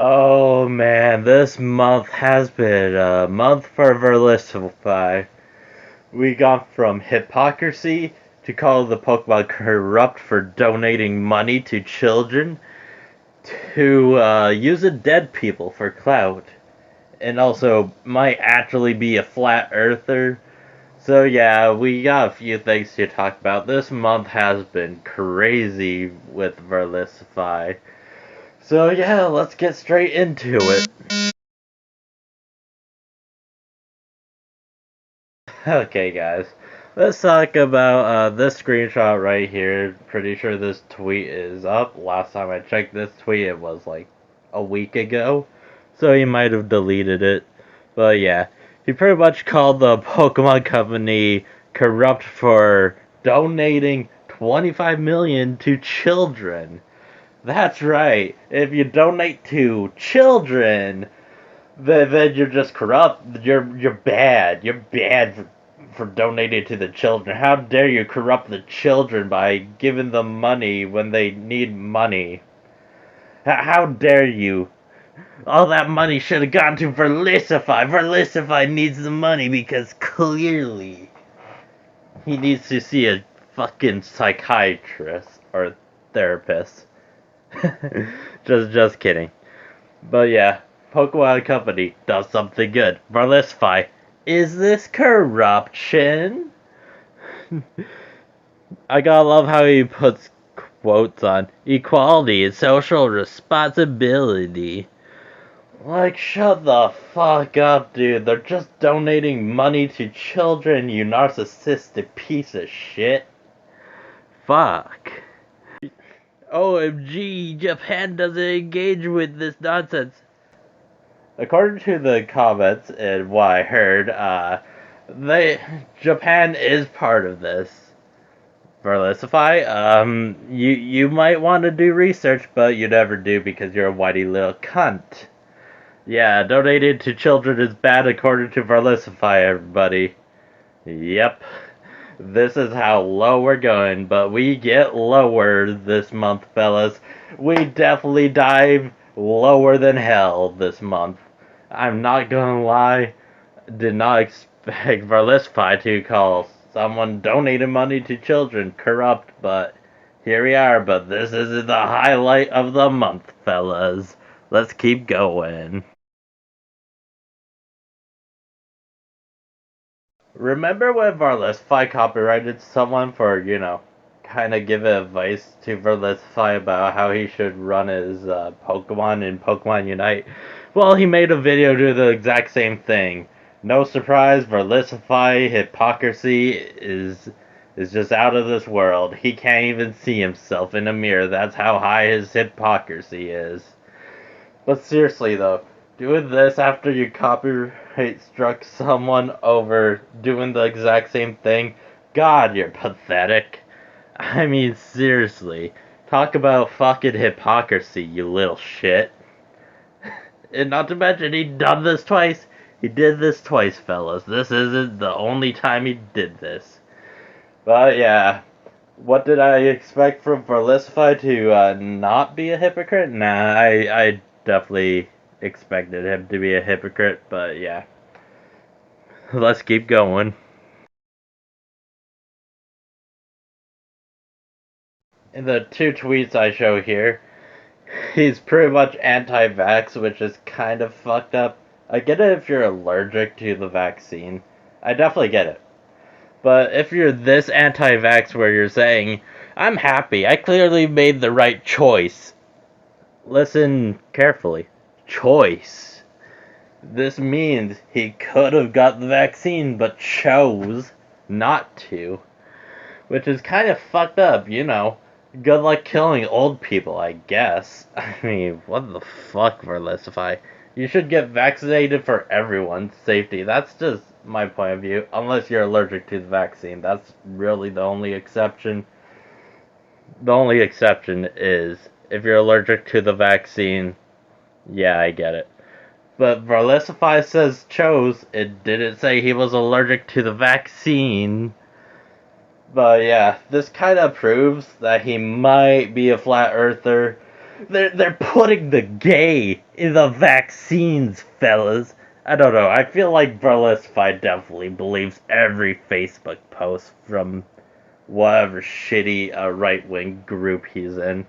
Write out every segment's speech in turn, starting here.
Oh man, this month has been a month for Verlisify. We got from hypocrisy to call the Pokemon corrupt for donating money to children to using dead people for clout, and also might actually be a flat earther. So yeah, we got a few things to talk about. This month has been crazy with Verlisify. So yeah, let's get straight into it. Okay, guys. Let's talk about this screenshot right here. Pretty sure this tweet is up. Last time I checked this tweet, it was like a week ago. So he might have deleted it. But yeah, he pretty much called the Pokemon Company corrupt for donating 25 million to children. That's right. If you donate to children, then you're just corrupt. You're bad. You're bad for donating to the children. How dare you corrupt the children by giving them money when they need money? How dare you? All that money should have gone to Verlisify. Verlisify needs the money because clearly he needs to see a fucking psychiatrist or therapist. just kidding. But yeah, Pokemon Company does something good. Verlisify. Is this corruption? I gotta love how he puts quotes on equality and social responsibility. Like, shut the fuck up, dude. They're just donating money to children, you narcissistic piece of shit. Fuck. OMG, Japan doesn't engage with this nonsense. According to the comments and what I heard, Japan is part of this. Verlisify, you might want to do research, but you never do because you're a whitey little cunt. Yeah, donating to children is bad according to Verlisify, everybody. Yep. This is how low we're going, but we get lower this month, fellas. We definitely dive lower than hell this month. I'm not gonna lie, did not expect Verlisify to call someone donating money to children corrupt, but here we are. But this isn't the highlight of the month, fellas. Let's keep going. Remember when Verlisify copyrighted someone for, kind of giving advice to Verlisify about how he should run his Pokemon in Pokemon Unite? Well, he made a video doing the exact same thing. No surprise, Verlisify Hypocrisy is just out of this world. He can't even see himself in a mirror. That's how high his hypocrisy is. But seriously though, doing this after you copyright struck someone over doing the exact same thing, God, you're pathetic. I mean, seriously, talk about fucking hypocrisy, you little shit. And not to mention, he done this twice. He did this twice, fellas. This isn't the only time he did this. But yeah, what did I expect from Verlisify to not be a hypocrite? Nah, I definitely expected him to be a hypocrite, but yeah. Let's keep going. In the two tweets I show here, he's pretty much anti-vax, which is kind of fucked up. I get it if you're allergic to the vaccine. I definitely get it. But if you're this anti-vax where you're saying, I'm happy, I clearly made the right choice. Listen carefully. Choice. This means he could have got the vaccine, but chose not to. Which is kind of fucked up, Good luck killing old people, I guess. I mean, what the fuck, Verlisify? You should get vaccinated for everyone's safety. That's just my point of view. Unless you're allergic to the vaccine. That's really the only exception. The only exception is if you're allergic to the vaccine. Yeah, I get it. But Verlisify says chose. It didn't say he was allergic to the vaccine. But yeah, this kind of proves that he might be a flat earther. They're putting the gay in the vaccines, fellas. I don't know. I feel like Verlisify definitely believes every Facebook post from whatever shitty right-wing group he's in.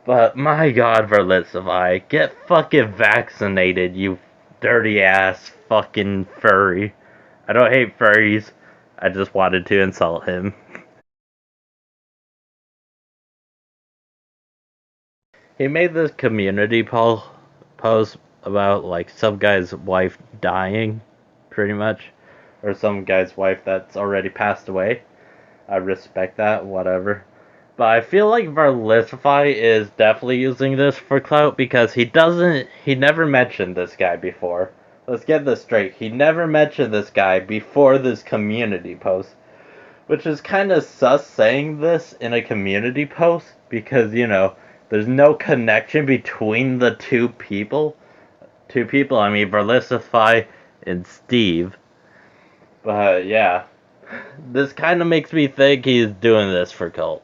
But my god, Verlisify, get fucking vaccinated, you dirty ass fucking furry. I don't hate furries. I just wanted to insult him. He made this community post about like some guy's wife dying, pretty much, or some guy's wife that's already passed away. I respect that, whatever. But I feel like Verlisify is definitely using this for clout because he never mentioned this guy before. Let's get this straight. He never mentioned this guy before this community post. Which is kind of sus saying this in a community post because, there's no connection between the two people. Two people, I mean, Verlisify and Steve. But yeah, this kind of makes me think he's doing this for clout.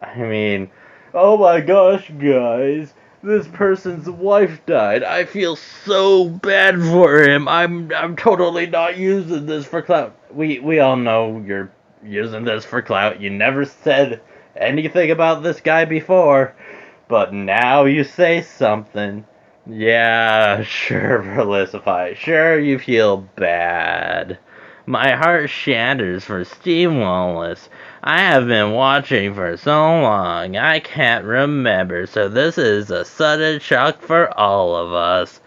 I mean, oh my gosh, guys, this person's wife died. I feel so bad for him. I'm totally not using this for clout. We all know you're using this for clout. You never said anything about this guy before, but now you say something. Yeah, sure, Verlisify. Sure, you feel bad. My heart shatters for Steve Wallace. I have been watching for so long, I can't remember, so this is a sudden shock for all of us.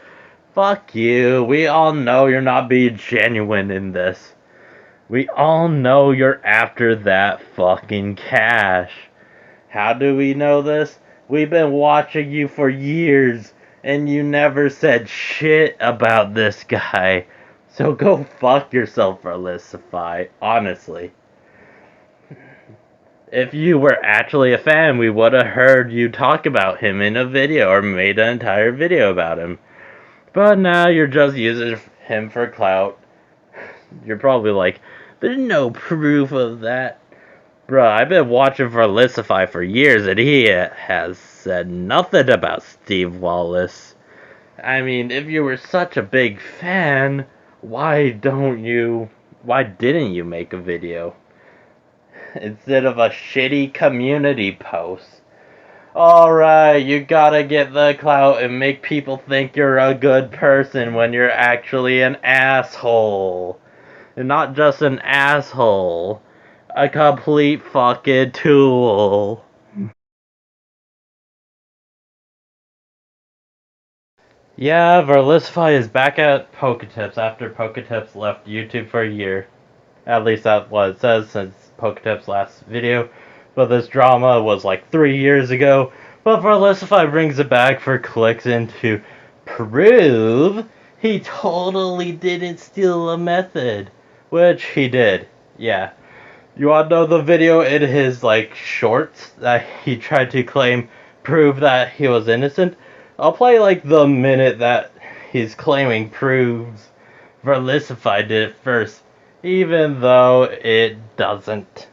Fuck you, we all know you're not being genuine in this. We all know you're after that fucking cash. How do we know this? We've been watching you for years, and you never said shit about this guy. So go fuck yourself, Verlisify, honestly. If you were actually a fan, we would have heard you talk about him in a video or made an entire video about him. But now you're just using him for clout. You're probably like, there's no proof of that. Bruh, I've been watching Verlisify for years and he has said nothing about Steve Wallace. I mean, if you were such a big fan, why didn't you make a video? Instead of a shitty community post. Alright, you gotta get the clout and make people think you're a good person when you're actually an asshole. And not just an asshole, a complete fucking tool. Yeah, Verlisify is back at Poketips after Poketips left YouTube for a year. At least that's what it says since Poketips' last video. But this drama was like 3 years ago. But Verlisify brings it back for clicks and to prove he totally didn't steal a method. Which he did. Yeah. You wanna know the video in his shorts that he tried to prove that he was innocent? I'll play the minute that he's claiming proves Verlisify did it first, even though it doesn't.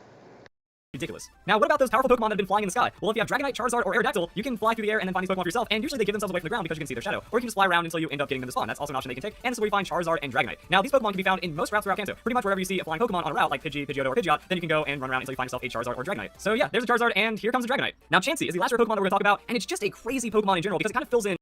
Ridiculous. Now, what about those powerful Pokemon that have been flying in the sky? Well, if you have Dragonite, Charizard, or Aerodactyl, you can fly through the air and then find these Pokemon for yourself, and usually they give themselves away from the ground because you can see their shadow. Or you can just fly around until you end up getting them to spawn. That's also an option they can take, and this is where you find Charizard and Dragonite. Now, these Pokemon can be found in most routes throughout Kanto. Pretty much wherever you see a flying Pokemon on a route, like Pidgey, Pidgeotto, or Pidgeot, then you can go and run around until you find yourself a Charizard or Dragonite. So yeah, there's a Charizard, and here comes a Dragonite. Now, Chansey is the last rare Pokemon that we're going to talk about, and it's just a crazy Pokemon in general because it kind of fills in.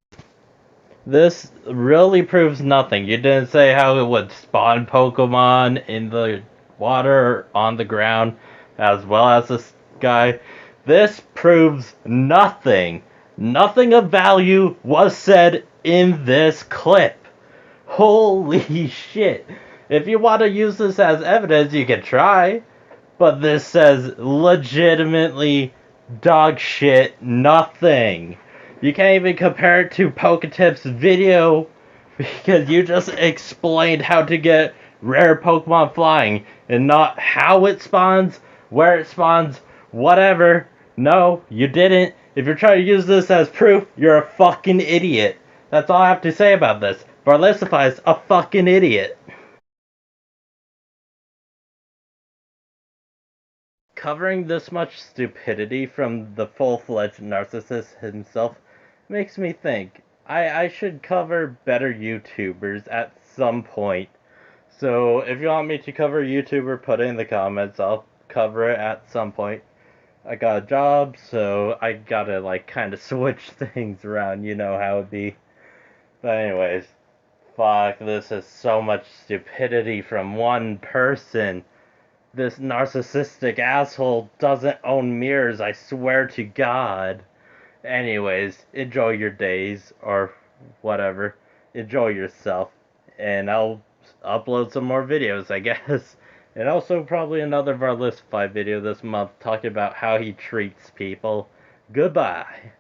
This really proves nothing. You didn't say how it would spawn Pokemon in the water or on the ground, as well as the sky. This proves nothing. Nothing of value was said in this clip. Holy shit. If you want to use this as evidence, you can try. But this says legitimately dog shit nothing. You can't even compare it to Poketips' video because you just explained how to get rare Pokemon flying and not how it spawns, where it spawns, whatever. No, you didn't. If you're trying to use this as proof, you're a fucking idiot. That's all I have to say about this. Verlisify is a fucking idiot. covering this much stupidity from the full-fledged narcissist himself makes me think I should cover better YouTubers at some point. So if you want me to cover a YouTuber, put it in the comments. I'll cover it at some point. I got a job, so I gotta like kind of switch things around. You know how it be. But anyways, fuck, this is so much stupidity from one person. This narcissistic asshole doesn't own mirrors, I swear to God. Anyways, enjoy your days, or whatever. Enjoy yourself. And I'll upload some more videos, I guess. And also probably another Verlisify video this month talking about how he treats people. Goodbye.